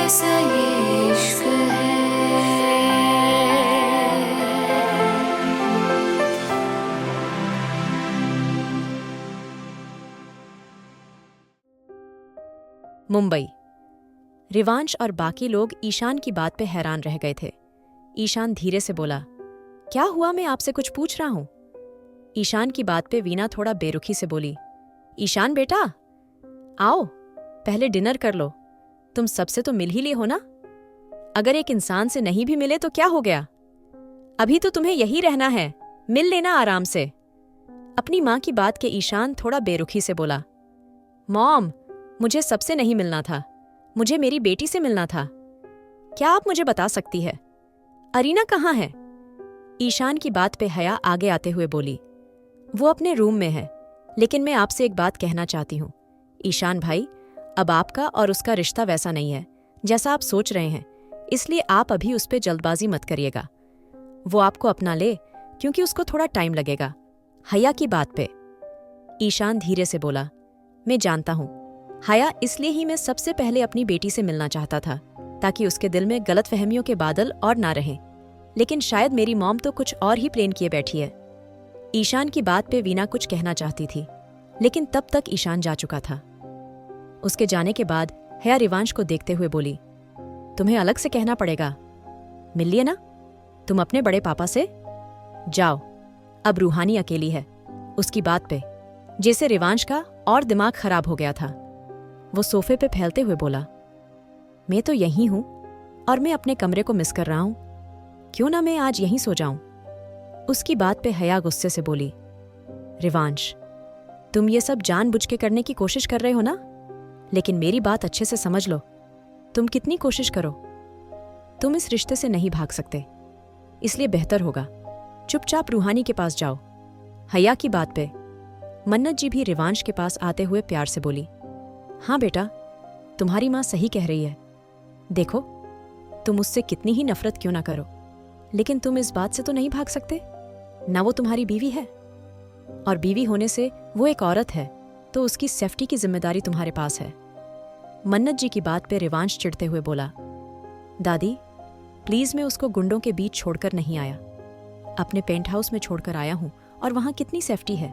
कैसा ये इश्क है। मुंबई। रिवांश और बाकी लोग ईशान की बात पे हैरान रह गए थे। ईशान धीरे से बोला, क्या हुआ, मैं आपसे कुछ पूछ रहा हूं। ईशान की बात पे वीना थोड़ा बेरुखी से बोली, ईशान बेटा, आओ पहले डिनर कर लो, तुम सबसे तो मिल ही लिए हो ना। अगर एक इंसान से नहीं भी मिले तो क्या हो गया, अभी तो तुम्हें यही रहना है, मिल लेना आराम से। अपनी मां की बात के ईशान थोड़ा बेरुखी से बोला, मॉम, मुझे सबसे नहीं मिलना था, मुझे मेरी बेटी से मिलना था। क्या आप मुझे बता सकती है अरीना कहाँ है? ईशान की बात पे हया आगे आते हुए बोली, वो अपने रूम में है, लेकिन मैं आपसे एक बात कहना चाहती हूँ। ईशान भाई, अब आपका और उसका रिश्ता वैसा नहीं है जैसा आप सोच रहे हैं, इसलिए आप अभी उस पर जल्दबाजी मत करिएगा। वो आपको अपना ले, क्योंकि उसको थोड़ा टाइम लगेगा। हया की बात पे ईशान धीरे से बोला, मैं जानता हूँ हया, इसलिए ही मैं सबसे पहले अपनी बेटी से मिलना चाहता था, ताकि उसके दिल में गलतफहमियों के बादल और ना रहें। लेकिन शायद मेरी मॉम तो कुछ और ही प्लान किए बैठी है। ईशान की बात पे वीना कुछ कहना चाहती थी, लेकिन तब तक ईशान जा चुका था। उसके जाने के बाद हया रिवांश को देखते हुए बोली, तुम्हें अलग से कहना पड़ेगा, मिल लिए ना तुम अपने बड़े पापा से, जाओ। अब रूहानी अकेली है। उसकी बात पे जैसे रिवांश का और दिमाग खराब हो गया था। वो सोफे पे फैलते हुए बोला, मैं तो यहीं हूं और मैं अपने कमरे को मिस कर रहा हूं, क्यों ना मैं आज यहीं सो जाऊं। उसकी बात पे हया गुस्से से बोली, रिवांश, तुम ये सब जानबूझ के करने की कोशिश कर रहे हो ना, लेकिन मेरी बात अच्छे से समझ लो, तुम कितनी कोशिश करो, तुम इस रिश्ते से नहीं भाग सकते। इसलिए बेहतर होगा चुपचाप रूहानी के पास जाओ। हया की बात पे मन्नत जी भी रिवांश के पास आते हुए प्यार से बोली, हाँ बेटा, तुम्हारी माँ सही कह रही है। देखो, तुम उससे कितनी ही नफरत क्यों ना करो, लेकिन तुम इस बात से तो नहीं भाग सकते ना, वो तुम्हारी बीवी है, और बीवी होने से वो एक औरत है, तो उसकी सेफ्टी की जिम्मेदारी तुम्हारे पास है। मन्नत जी की बात पे रिवांश चिढ़ते हुए बोला, दादी प्लीज, मैं उसको गुंडों के बीच छोड़कर नहीं आया, अपने पेंट हाउस में छोड़कर आया हूं, और वहां कितनी सेफ्टी है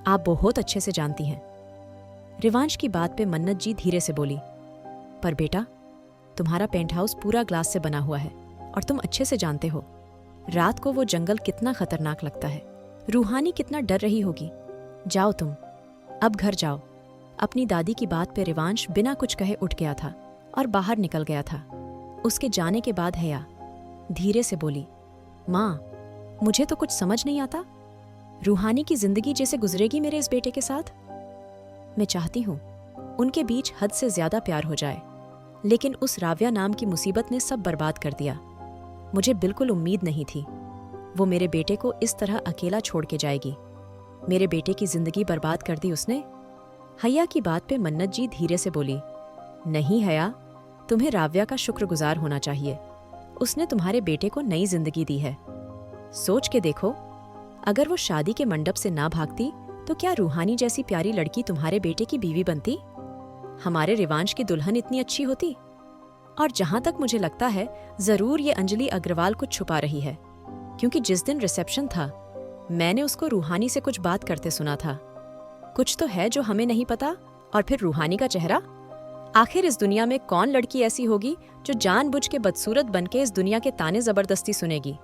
आप बहुत अच्छे से जानती हैं। रिवांश की बात पे मन्नत जी धीरे से बोली, पर बेटा, तुम्हारा पेंट हाउस पूरा ग्लास से बना हुआ है, और तुम अच्छे से जानते हो रात को वो जंगल कितना खतरनाक लगता है, रूहानी कितना डर रही होगी। जाओ तुम, अब घर जाओ। अपनी दादी की बात पे रिवांश बिना कुछ कहे उठ गया था और बाहर निकल गया था। उसके जाने के बाद हया धीरे से बोली, माँ, मुझे तो कुछ समझ नहीं आता, रूहानी की जिंदगी जैसे गुजरेगी मेरे इस बेटे के साथ। मैं चाहती हूँ उनके बीच हद से ज्यादा प्यार हो जाए, लेकिन उस राव्या नाम की मुसीबत ने सब बर्बाद कर दिया। मुझे बिल्कुल उम्मीद नहीं थी वो मेरे बेटे को इस तरह अकेला छोड़ के जाएगी। मेरे बेटे की जिंदगी बर्बाद कर दी उसने। हया की बात पे मन्नत जी धीरे से बोली, नहीं हया, तुम्हें राव्या का शुक्रगुजार होना चाहिए, उसने तुम्हारे बेटे को नई जिंदगी दी है। सोच के देखो, अगर वो शादी के मंडप से ना भागती तो क्या रूहानी जैसी प्यारी लड़की तुम्हारे बेटे की बीवी बनती? हमारे रिवांश की दुल्हन इतनी अच्छी होती? और जहां तक मुझे लगता है, जरूर ये अंजलि अग्रवाल कुछ छुपा रही है, क्योंकि जिस दिन रिसेप्शन था मैंने उसको रूहानी से कुछ बात करते सुना था। कुछ तो है जो हमें नहीं पता। और फिर रूहानी का चेहरा, आखिर इस दुनिया में कौन लड़की ऐसी होगी जो जानबूझ के बदसूरत बनके इस दुनिया के ताने जबरदस्ती सुनेगी?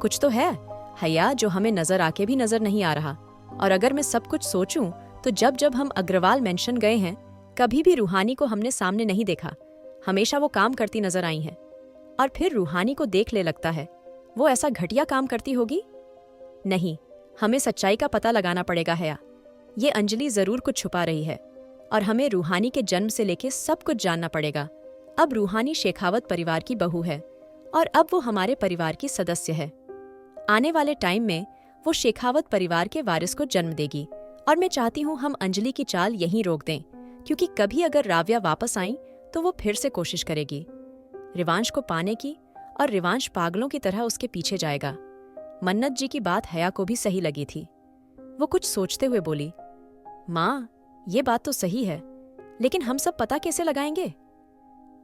कुछ तो है हया जो हमें नजर आके भी नजर नहीं आ रहा। और अगर मैं सब कुछ सोचूं तो जब जब हम अग्रवाल मेंशन गए हैं, कभी भी रूहानी को हमने सामने नहीं देखा। हमेशा वो काम करती नजर आई हैं, और फिर रूहानी को देख ले लगता है वो ऐसा घटिया काम करती होगी। नहीं, हमें सच्चाई का पता लगाना पड़ेगा हया। ये अंजलि जरूर कुछ छुपा रही है, और हमें रूहानी के जन्म से लेके सब कुछ जानना पड़ेगा। अब रूहानी शेखावत परिवार की बहू है, और अब वो हमारे परिवार की सदस्य है। आने वाले टाइम में वो शेखावत परिवार के वारिस को जन्म देगी, और मैं चाहती हूँ हम अंजलि की चाल यहीं रोक दें, क्योंकि कभी अगर राव्या वापस आई तो वो फिर से कोशिश करेगी रिवांश को पाने की, और रिवांश पागलों की तरह उसके पीछे जाएगा। मन्नत जी की बात हया को भी सही लगी थी। वो कुछ सोचते हुए बोली, माँ, ये बात तो सही है, लेकिन हम सब पता कैसे लगाएंगे?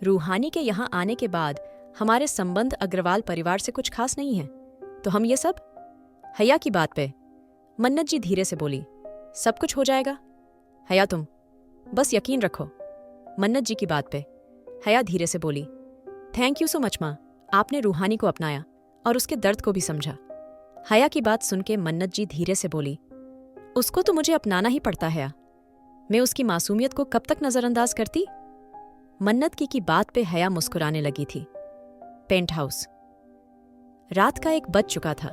रूहानी के यहाँ आने के बाद हमारे संबंध अग्रवाल परिवार से कुछ खास नहीं है, तो हम ये सब? हया की बात पे मन्नत जी धीरे से बोली, सब कुछ हो जाएगा। हया तुम बस यकीन रखो। मन्नत जी की बात पे हया धीरे से बोली, थैंक यू सो मच माँ, आपने रूहानी को अपनाया और उसके दर्द को भी समझा। हया की बात सुन के मन्नत जी धीरे से बोली, उसको तो मुझे अपनाना ही पड़ता है। मैं उसकी मासूमियत को कब तक नजरअंदाज करती? मन्नत की बात पे हया मुस्कुराने लगी थी। Penthouse. रात का 1 बज चुका था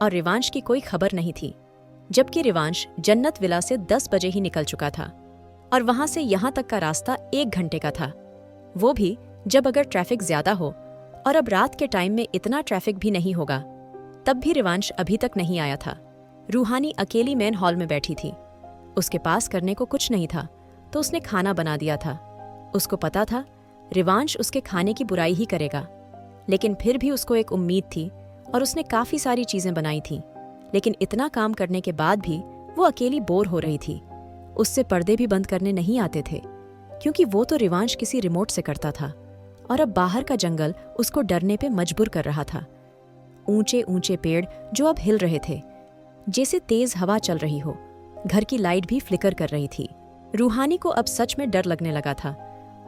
और रिवांश की कोई खबर नहीं थी, जबकि रिवांश जन्नत विला से 10 बजे ही निकल चुका था और वहां से यहां तक का रास्ता 1 घंटे का था, वो भी जब अगर ट्रैफिक ज्यादा हो। और अब रात के टाइम में इतना ट्रैफिक भी नहीं होगा। तब भी रिवांश अभी तक नहीं आया था। रूहानी अकेली मेन हॉल में बैठी थी। उसके पास करने को कुछ नहीं था, तो उसने खाना बना दिया था। उसको पता था रिवांश उसके खाने की बुराई ही करेगा, लेकिन फिर भी उसको एक उम्मीद थी और उसने काफी सारी चीजें बनाई थीं। लेकिन इतना काम करने के बाद भी वो अकेली बोर हो रही थी। उससे पर्दे भी बंद करने नहीं आते थे, क्योंकि वो तो रिवांश किसी रिमोट से करता था और अब बाहर का जंगल उसको डरने पे मजबूर कर रहा था। ऊंचे ऊंचे पेड़ जो अब हिल रहे थे, जैसे तेज हवा चल रही हो। घर की लाइट भी फ्लिकर कर रही थी। रूहानी को अब सच में डर लगने लगा था।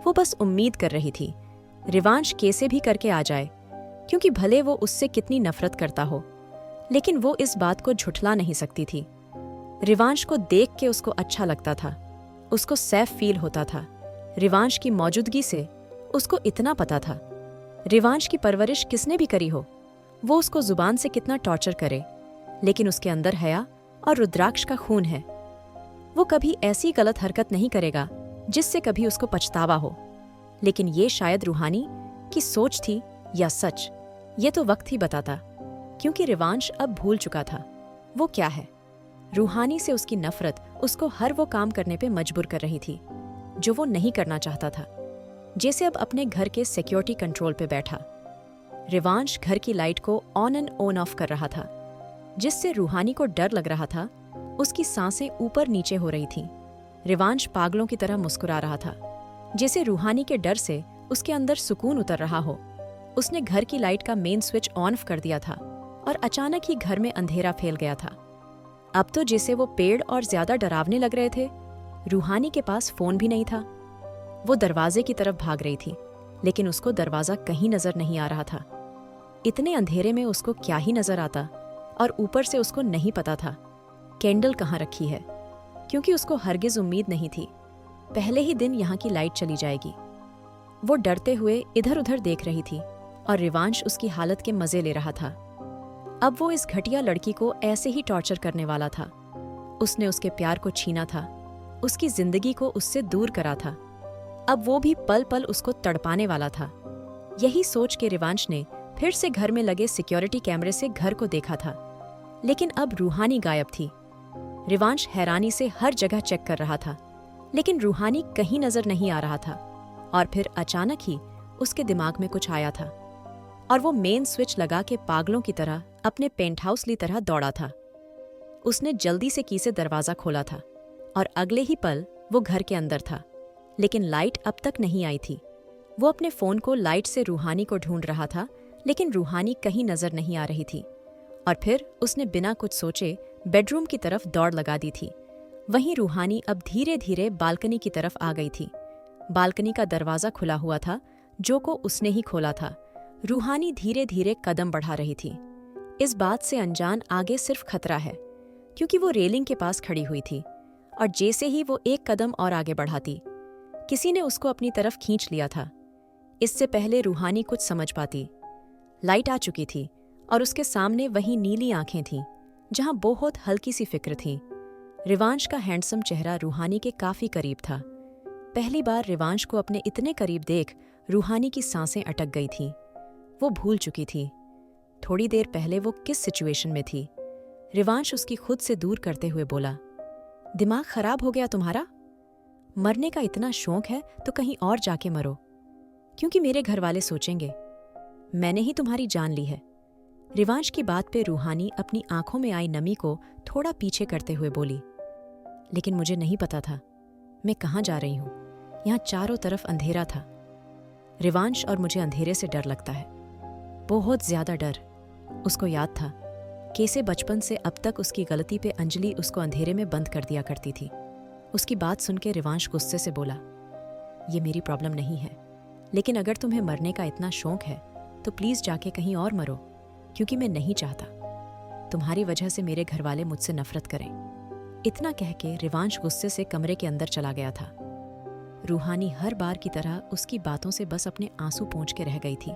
वो बस उम्मीद कर रही थी रिवांश कैसे भी करके आ जाए, क्योंकि भले वो उससे कितनी नफरत करता हो, लेकिन वो इस बात को झुठला नहीं सकती थी। रिवांश को देख के उसको अच्छा लगता था, उसको सेफ फील होता था। रिवांश की मौजूदगी से उसको इतना पता था रिवांश की परवरिश किसने भी करी हो, वो उसको जुबान से कितना टॉर्चर करे, लेकिन उसके अंदर हया और रुद्राक्ष का खून है। वो कभी ऐसी गलत हरकत नहीं करेगा जिससे कभी उसको पछतावा हो। लेकिन ये शायद रूहानी की सोच थी या सच, ये तो वक्त ही बताता, क्योंकि रिवांश अब भूल चुका था वो क्या है। रूहानी से उसकी नफरत उसको हर वो काम करने पे मजबूर कर रही थी जो वो नहीं करना चाहता था। जैसे अब अपने घर के सिक्योरिटी कंट्रोल पे बैठा रिवांश घर की लाइट को ऑन एंड ऑन ऑफ कर रहा था, जिससे रूहानी को डर लग रहा था। उसकी सांसें ऊपर नीचे हो रही थीं। रिवांश पागलों की तरह मुस्कुरा रहा था, जैसे रूहानी के डर से उसके अंदर सुकून उतर रहा हो। उसने घर की लाइट का मेन स्विच ऑन कर दिया था और अचानक ही घर में अंधेरा फैल गया था। अब तो जैसे वो पेड़ और ज्यादा डरावने लग रहे थे। रूहानी के पास फोन भी नहीं था। वो दरवाजे की तरफ भाग रही थी, लेकिन उसको दरवाजा कहीं नजर नहीं आ रहा था। इतने अंधेरे में उसको क्या ही नजर आता, और ऊपर से उसको नहीं पता था कैंडल कहाँ रखी है, क्योंकि उसको हरगिज उम्मीद नहीं थी पहले ही दिन यहाँ की लाइट चली जाएगी। वो डरते हुए इधर उधर देख रही थी और रिवांश उसकी हालत के मजे ले रहा था। अब वो इस घटिया लड़की को ऐसे ही टॉर्चर करने वाला था। उसने उसके प्यार को छीना था, उसकी जिंदगी को उससे दूर करा था। अब वो भी पल पल उसको तड़पाने वाला था। यही सोच के रिवांश ने फिर से घर में लगे सिक्योरिटी कैमरे से घर को देखा था, लेकिन अब रूहानी गायब थी। रिवांश हैरानी से हर जगह चेक कर रहा था, लेकिन रूहानी कहीं नजर नहीं आ रहा था। और फिर अचानक ही उसके दिमाग में कुछ आया था और वो मेन स्विच लगा के पागलों की तरह अपने पेंट हाउस की तरह दौड़ा था। उसने जल्दी से की से दरवाजा खोला था और अगले ही पल वो घर के अंदर था, लेकिन लाइट अब तक नहीं आई थी। वो अपने फोन को लाइट से रूहानी को ढूंढ रहा था, लेकिन रूहानी कहीं नजर नहीं आ रही थी। और फिर उसने बिना कुछ सोचे बेडरूम की तरफ दौड़ लगा दी थी। वहीं रूहानी अब धीरे धीरे बालकनी की तरफ आ गई थी। बालकनी का दरवाजा खुला हुआ था, जो को उसने ही खोला था। रूहानी धीरे धीरे कदम बढ़ा रही थी। इस बात से अनजान आगे सिर्फ खतरा है, क्योंकि वो रेलिंग के पास खड़ी हुई थी और जैसे ही वो एक कदम और आगे बढ़ाती, किसी ने उसको अपनी तरफ खींच लिया था। इससे पहले रूहानी कुछ समझ पाती, लाइट आ चुकी थी और उसके सामने वही नीली आंखें थीं, जहां बहुत हल्की सी फिक्र थी। रिवांश का हैंडसम चेहरा रूहानी के काफी करीब था। पहली बार रिवांश को अपने इतने करीब देख रूहानी की सांसें अटक गई थीं। वो भूल चुकी थी थोड़ी देर पहले वो किस सिचुएशन में थी। रिवांश उसकी खुद से दूर करते हुए बोला, दिमाग खराब हो गया तुम्हारा? मरने का इतना शौक है तो कहीं और जाके मरो, क्योंकि मेरे घर वाले सोचेंगे मैंने ही तुम्हारी जान ली है। रिवांश की बात पे रूहानी अपनी आंखों में आई नमी को थोड़ा पीछे करते हुए बोली, लेकिन मुझे नहीं पता था मैं कहाँ जा रही हूँ। यहाँ चारों तरफ अंधेरा था। रिवांश और मुझे अंधेरे से डर लगता है, बहुत ज्यादा डर। उसको याद था कैसे बचपन से अब तक उसकी गलती पे अंजलि उसको अंधेरे में बंद कर दिया करती थी। उसकी बात सुन के रिवांश गुस्से से बोला, ये मेरी प्रॉब्लम नहीं है, लेकिन अगर तुम्हें मरने का इतना शौक है तो प्लीज जाके कहीं और मरो, क्योंकि मैं नहीं चाहता तुम्हारी वजह से मेरे घर वाले मुझसे नफरत करें। इतना कह के रिवांश गुस्से से कमरे के अंदर चला गया था। रूहानी हर बार की तरह उसकी बातों से बस अपने आंसू पोंछ के रह गई थी।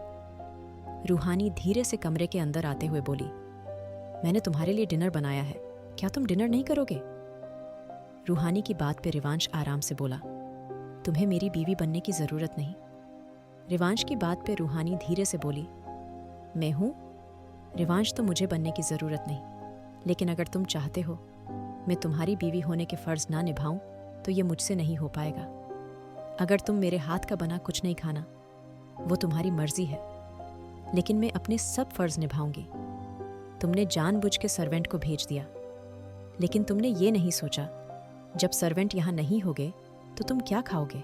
रूहानी धीरे से कमरे के अंदर आते हुए बोली, मैंने तुम्हारे लिए डिनर बनाया है, क्या तुम डिनर नहीं करोगे? रूहानी की बात पे रिवांश आराम से बोला, तुम्हें मेरी बीवी बनने की जरूरत नहीं। रिवांश की बात पे रूहानी धीरे से बोली, मैं हूं रिवांश, तो मुझे बनने की जरूरत नहीं, लेकिन अगर तुम चाहते हो मैं तुम्हारी बीवी होने के फर्ज ना निभाऊं तो ये मुझसे नहीं हो पाएगा। अगर तुम मेरे हाथ का बना कुछ नहीं खाना वो तुम्हारी मर्जी है, लेकिन मैं अपने सब फर्ज निभाऊंगी। तुमने जानबूझ के सर्वेंट को भेज दिया, लेकिन तुमने ये नहीं सोचा जब सर्वेंट यहाँ नहीं होगे तो तुम क्या खाओगे,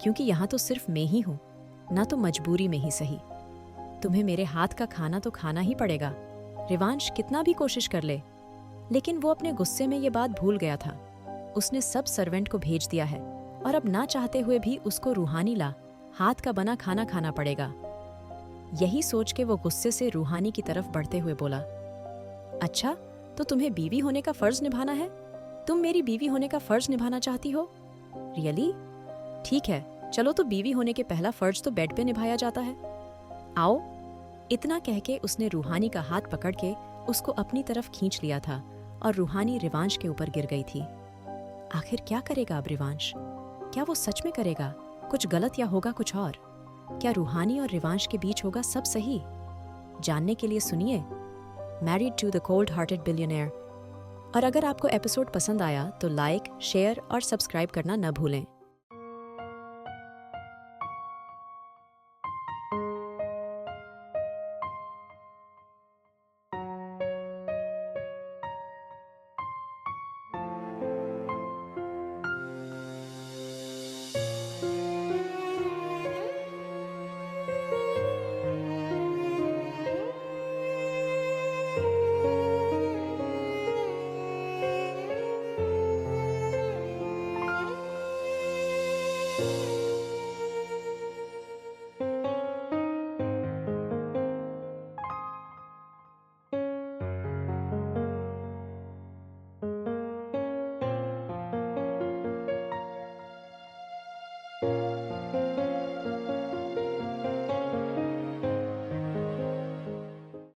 क्योंकि यहाँ तो सिर्फ मैं ही हूं, ना तो मजबूरी में ही सही, तुम्हें मेरे हाथ का खाना तो खाना ही पड़ेगा। रिवांश कितना भी कोशिश कर ले, लेकिन वो अपने गुस्से में ये बात भूल गया था। उसने सब सर्वेंट को भेज दिया है और अब ना चाहते हुए भी उसको रूहानी ला हाथ का बना खाना खाना पड़ेगा। यही सोच के वो गुस्से से रूहानी की तरफ बढ़ते हुए बोला, अच्छा तो तुम्हें बीवी होने का फर्ज निभाना है? तुम मेरी बीवी होने का फर्ज निभाना चाहती हो? रियली? ठीक है, चलो तो बीवी होने के पहला फर्ज तो बेड पे निभाया जाता है, आओ। इतना कह के उसने रूहानी का हाथ पकड़ के उसको अपनी तरफ खींच लिया था और रूहानी रिवांश के ऊपर गिर गई थी। आखिर क्या करेगा अब रिवांश? क्या वो सच में करेगा कुछ गलत या होगा कुछ और? क्या रूहानी और रिवांश के बीच होगा सब सही? जानने के लिए सुनिए married to the cold hearted billionaire. और अगर आपको एपिसोड पसंद आया तो लाइक, शेयर और सब्सक्राइब करना न भूलें।